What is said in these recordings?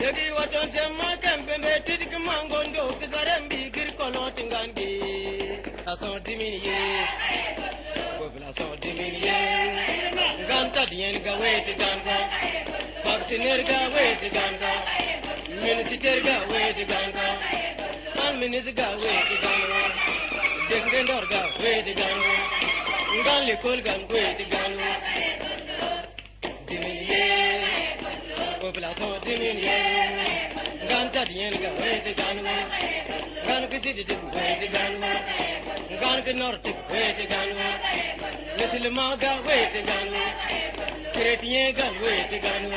Dagi waton sema kempembe tidik mangondo kisarembi kirkolon tingangi. Ason diminuye, population diminuye. Ganta dien ga weti ganga, vacciner ga weti ganga, minister ga weti ganga, al minister ga weti ganga, dekendor ga weti ganga, ngan lekol ga weti ganga. Diminuye. Population diminuée, ganta dien ga wete ganu, ganu kisidi de wete ganu, ganu ke norte wete ganu, musulman ga wete ganu, chrétien ga wete ganu.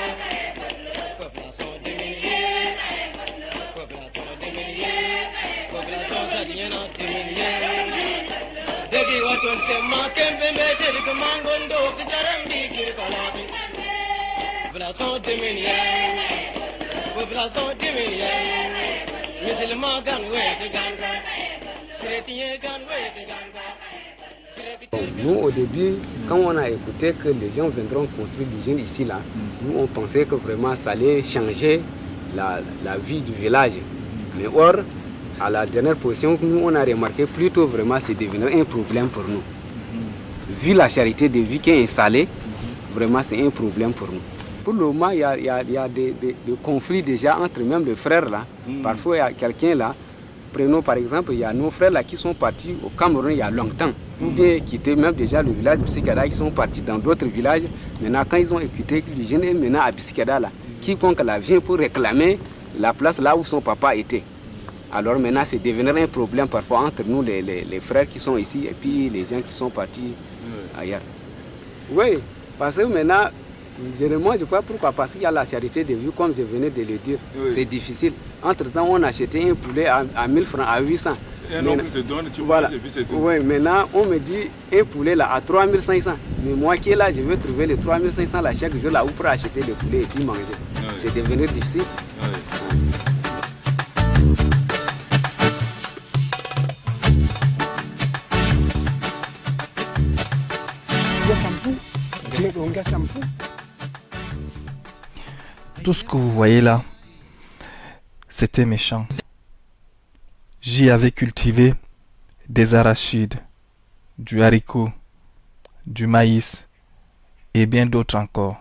Population diminuée, population sadienne diminuée. Degi waton sema kembe mete de mangondo kisarambi kirkalati. Population diminuée, population diminuée, musulman gan wete ganga, chrétien gan wete ganga. Nous, au début, quand on a écouté que les gens viendront construire l'usine ici, là, nous, on pensait que vraiment ça allait changer la vie du village. Mais or, à la dernière position, nous, on a remarqué plutôt vraiment c'est devenu un problème pour nous. Vu la charité de vie qui est installée, vraiment c'est un problème pour nous. Pour le moment, il y a des conflits déjà entre même les frères là. Parfois, il y a quelqu'un là. Prenons par exemple, il y a nos frères là qui sont partis au Cameroun il y a longtemps. Ou bien quitté même déjà le village de Bissikada, qui sont partis dans d'autres villages. Maintenant, quand ils ont écouté l'hygiène, maintenant à Bissikada là, quiconque là vient pour réclamer la place là où son papa était. Alors maintenant, c'est devenu un problème parfois entre nous, les frères qui sont ici, et puis les gens qui sont partis ailleurs. Oui, parce que maintenant, généralement, je crois pourquoi, parce qu'il y a la charité de vue, comme je venais de le dire, c'est difficile. Entre-temps, on achetait un poulet à 1000 francs, à 800. Et un oncle te donne, tu voilà. manges et puis c'est tout. Oui, maintenant, on me dit un poulet là à 3500. Mais moi qui est là, je veux trouver les 3500 là chaque jour là où pour acheter le poulet et puis manger. C'est devenu difficile. Tout ce que vous voyez là, c'était mes champs. J'y avais cultivé des arachides, du haricot, du maïs et bien d'autres encore.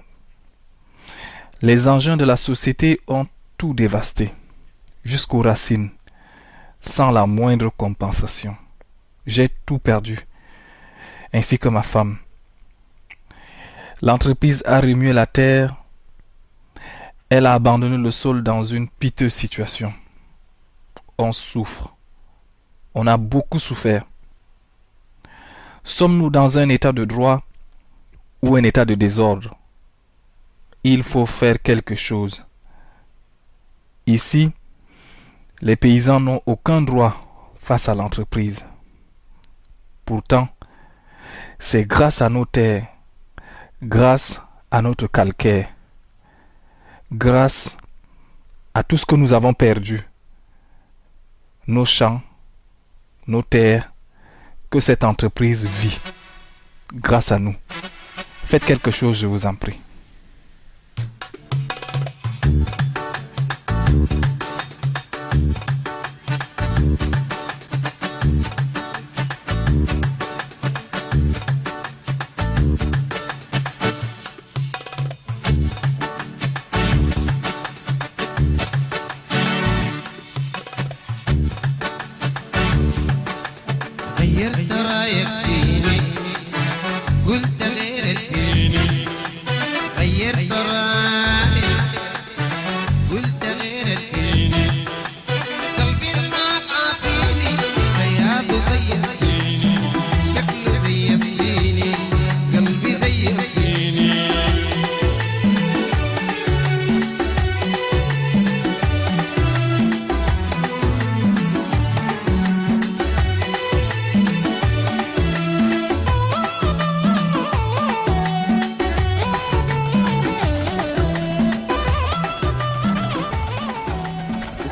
Les engins de la société ont tout dévasté, jusqu'aux racines, sans la moindre compensation. J'ai tout perdu, ainsi que ma femme. L'entreprise a remué la terre. Elle a abandonné le sol dans une piteuse situation. On souffre. On a beaucoup souffert. Sommes-nous dans un état de droit ou un état de désordre? Il faut faire quelque chose. Ici, les paysans n'ont aucun droit face à l'entreprise. Pourtant, c'est grâce à nos terres, grâce à notre calcaire, grâce à tout ce que nous avons perdu, nos champs, nos terres, que cette entreprise vit, grâce à nous. Faites quelque chose, je vous en prie.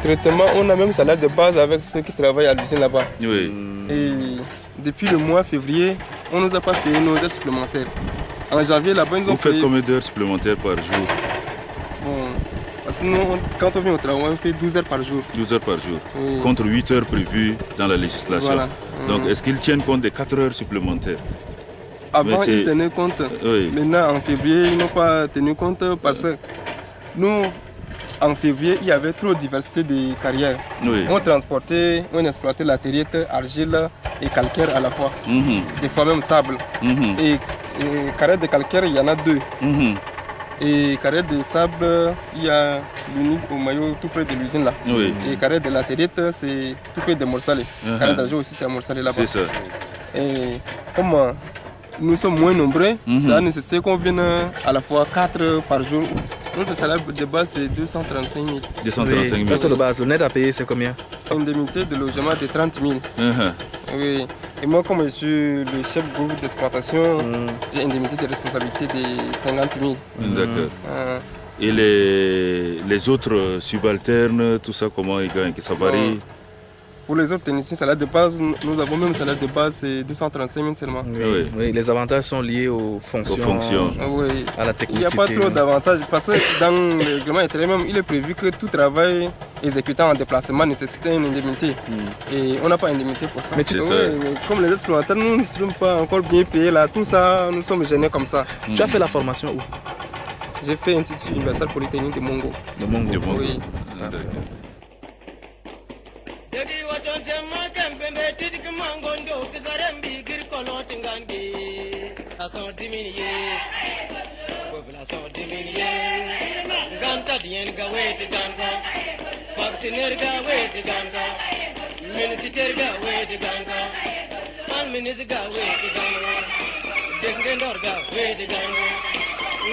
Traitement, on a même salaire de base avec ceux qui travaillent à l'usine là-bas. Oui. Et depuis le mois février, on ne nous a pas payé nos heures supplémentaires. En janvier, là-bas, ils nous ont Vous faites payé. combien d'heures supplémentaires par jour? Bon, Parce que nous, quand on vient au travail, on fait 12 heures par jour. 12 heures par jour, Oui. contre 8 heures prévues dans la législation. Voilà. Donc, est-ce qu'ils tiennent compte des 4 heures supplémentaires? Avant, Mais c'est- ils tenaient compte. Oui. Maintenant, en février, ils n'ont pas tenu compte parce que nous, en février, il y avait trop de diversité de carrières. Oui. On transportait, on exploitait la terriette, argile et calcaire à la fois. Mhm, Des fois même sable. mhm, Et carrière de calcaire, il y en a 2. mhm. Et carrière de sable, il y a l'unique au maillot tout près de l'usine là. Oui, Et carrière de la terriette, c'est tout près de Morsalé. Uh-huh. Carrière d'argile aussi, c'est à Morsalé là-bas. c'est ça. Et comme nous sommes moins nombreux, Mhm. ça nécessite qu'on vienne à la fois 4 par jour. Notre salaire de base c'est 235 000. 235 000. Ça c'est le base. Le net à payer c'est combien? Indemnité de logement de 30 000. Mhm. Oui. Et moi comme je suis le chef du groupe d'exploitation, j'ai une indemnité de responsabilité de 50 000. D'accord. Euh, Et les autres subalternes, tout ça, comment ils gagnent? Ça varie? Pour les autres techniciens, salaire de base, nous avons même salaire de base, c'est 235 000 seulement. Oui. Oui, les avantages sont liés aux fonctions, Aux fonctions. Oui. à la Il n'y a technicité. pas trop d'avantages parce que dans le règlement intérieur même, il est prévu que tout travail exécutant en déplacement nécessite une indemnité. Et on n'a pas d'indemnité pour ça. Mais tu- C'est Oui, ça. mais comme les exploitants, nous ne sommes pas encore bien payés là. Tout ça, nous sommes gênés comme ça. Tu as fait la formation où? J'ai fait l'Institut universel polytechnique de Mongo. De Mongo. Du monde. Oui. D'accord. Yagi waton sema kempembe tidik mangondo kisarembi gir kolot ngangi. Ason diminué, population diminué. Ganta dien gawe de ganga, vacciner gawe de ganga, minister gawe de ganga, man minister gawe de ganga, dekendor gawe de ganga,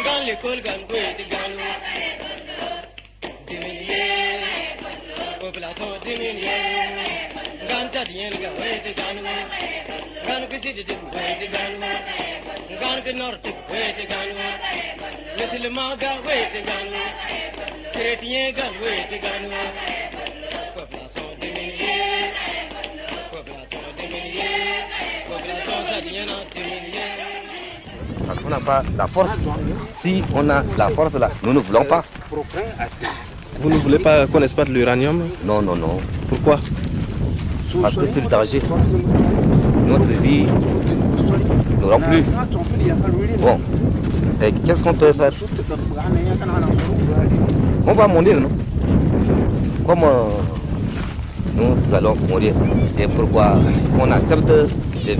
ngan l'école gawe de ganga. Diminué. Population diminuée, ganta dien ga wete ganu, ganu ke sidi de wete ganu, ganu ke nord de wete ganu, musulman ga wete ganu, chrétien ga wete ganu. Population diminuée, population diminuée, population sadienne diminuée. Parce qu'on n'a pas la force. Si on a la force là, nous ne voulons pas. Vous ne voulez pas qu'on exploite l'uranium? Non, non, non. Pourquoi? Parce que c'est le danger. Notre vie n'aura plus. Bon, et qu'est-ce qu'on peut faire? On va mourir, non? Comme nous allons mourir. Et pourquoi on accepte de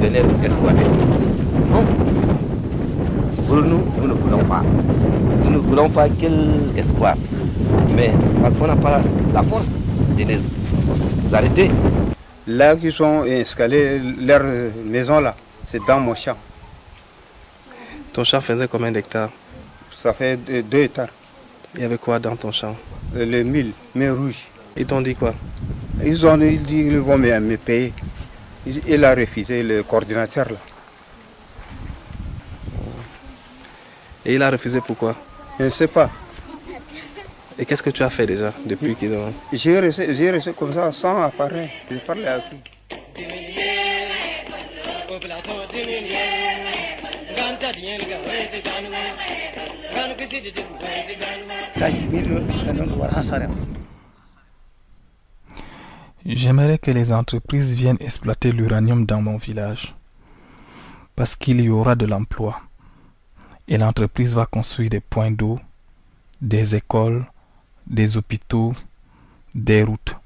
venir exploiter? Non. Pour nous, nous ne voulons pas. Nous ne voulons pas qu'ils exploitent. Mais parce qu'on n'a pas la force de les arrêter. Là qui sont installés, leur maison là, c'est dans mon champ. Ton champ faisait combien d'hectares? Ça fait 2 hectares. Il y avait quoi dans ton champ? Le mil rouge. Ils t'ont dit quoi? Ils ont dit qu'ils vont me payer. Il a refusé, le coordinateur là. Et il a refusé pourquoi? Je ne sais pas. Et qu'est-ce que tu as fait déjà depuis qu'ils ont... J'ai resté comme ça sans appareil. Je parlais à qui? Population diminuée, ganta dien ga wete ganu, ganu ke sidi de wete ganu. J'aimerais que les entreprises viennent exploiter l'uranium dans mon village parce qu'il y aura de l'emploi et l'entreprise va construire des points d'eau, des écoles, des hôpitaux, des routes.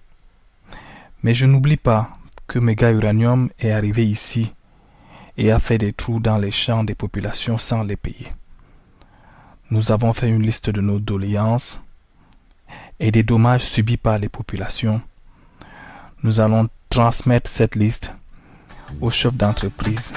Mais je n'oublie pas que méga uranium est arrivé ici et a fait des trous dans les champs des populations sans les payer. Nous avons fait une liste de nos doléances et des dommages subis par les populations. Nous allons transmettre cette liste au chef d'entreprise.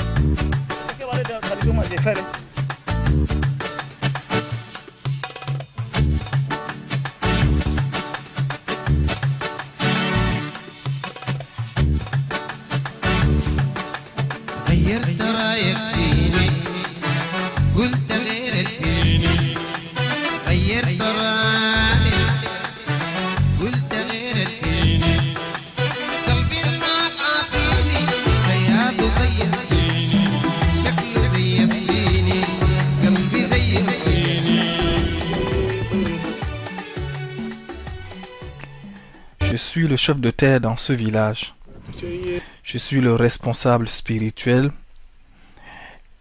غيرت رايك فيني قلت غير الفيني غيرت رايك قلت غير الفيني قلبي الماء قاسيني بياضه زي السيني شكله زي السيني Je suis le chef de terre dans ce village. Je suis le responsable spirituel.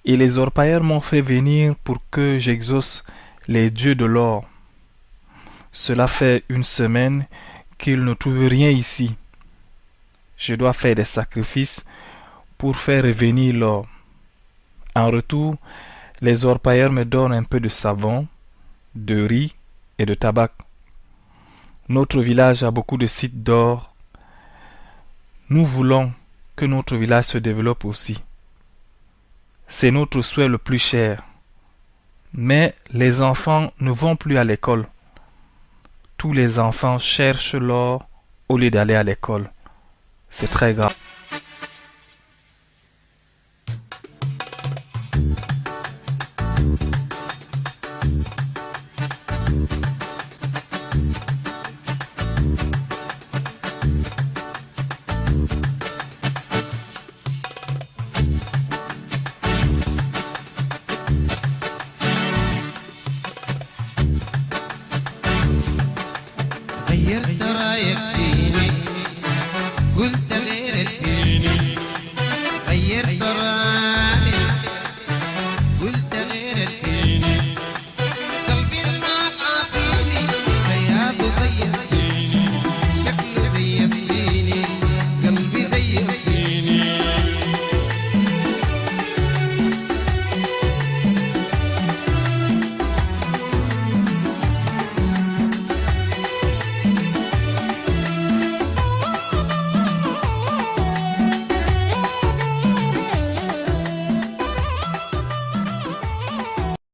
Et les orpailleurs m'ont fait venir pour que j'exauce les dieux de l'or. Cela fait 1 semaine qu'ils ne trouvent rien ici. Je dois faire des sacrifices pour faire revenir l'or. En retour, les orpailleurs me donnent un peu de savon, de riz et de tabac. Notre village a beaucoup de sites d'or. Nous voulons que notre village se développe aussi. C'est notre souhait le plus cher. Mais les enfants ne vont plus à l'école. Tous les enfants cherchent l'or au lieu d'aller à l'école. C'est très grave.